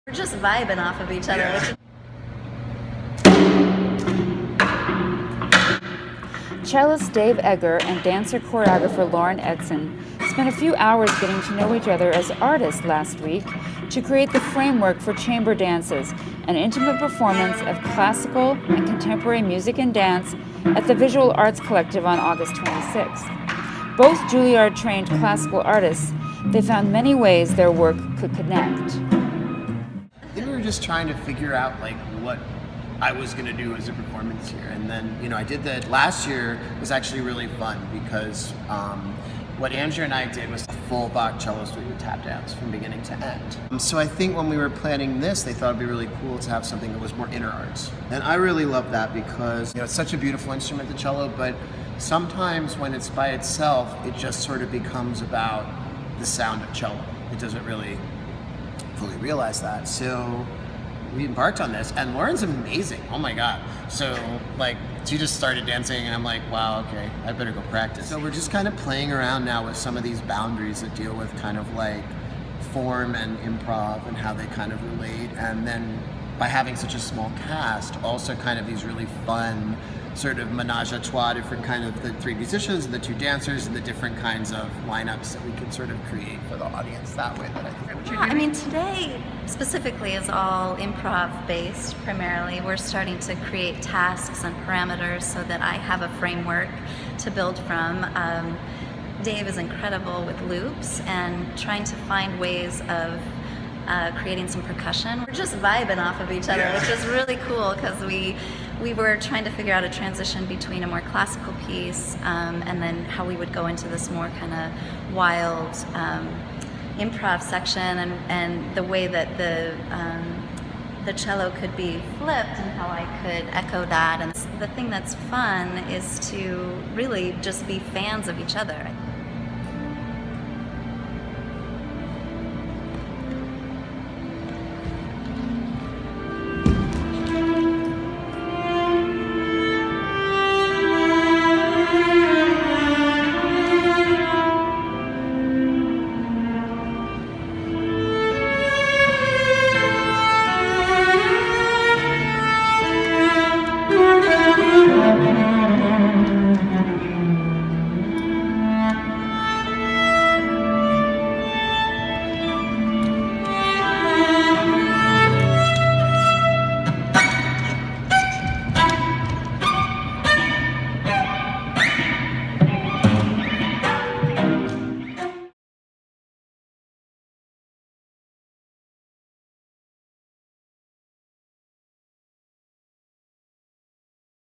We're just vibing off of each other. Yeah. Cellist Dave Eggar and dancer-choreographer Lauren Edson spent a few hours getting to know each other as artists last week to create the framework for chamber dances, an intimate performance of classical and contemporary music and dance at the Visual Arts Collective on August 26th. Both Juilliard-trained classical artists, they found many ways their work could connect. I think we were just trying to figure out like what I was going to do as a performance here, and then I did that last year. Was actually really fun because what Andrew and I did was a full Bach cello suite with tap dance from beginning to end. So I think when we were planning this, they thought it'd be really cool to have something that was more inner arts, and I really love that because it's such a beautiful instrument, the cello, but sometimes when it's by itself, it just sort of becomes about the sound of cello. It doesn't really fully realize that. So we embarked on this, and Lauren's amazing. Oh my God. So she just started dancing, and I'm like, wow, okay, I better go practice. So we're just kind of playing around now with some of these boundaries that deal with kind of like form and improv and how they kind of relate. And then by having such a small cast, also kind of these really fun sort of menage a trois, different kind of the three musicians and the two dancers and the different kinds of lineups that we can sort of create for the audience that way. That I think. Yeah, I mean, today specifically is all improv based primarily. We're starting to create tasks and parameters so that I have a framework to build from. Dave is incredible with loops and trying to find ways of creating some percussion. We're just vibing off of each other, Yeah. which is really cool because we were trying to figure out a transition between a more classical piece and then how we would go into this more kind of wild improv section and the way that the cello could be flipped and how I could echo that. And the thing that's fun is to really just be fans of each other.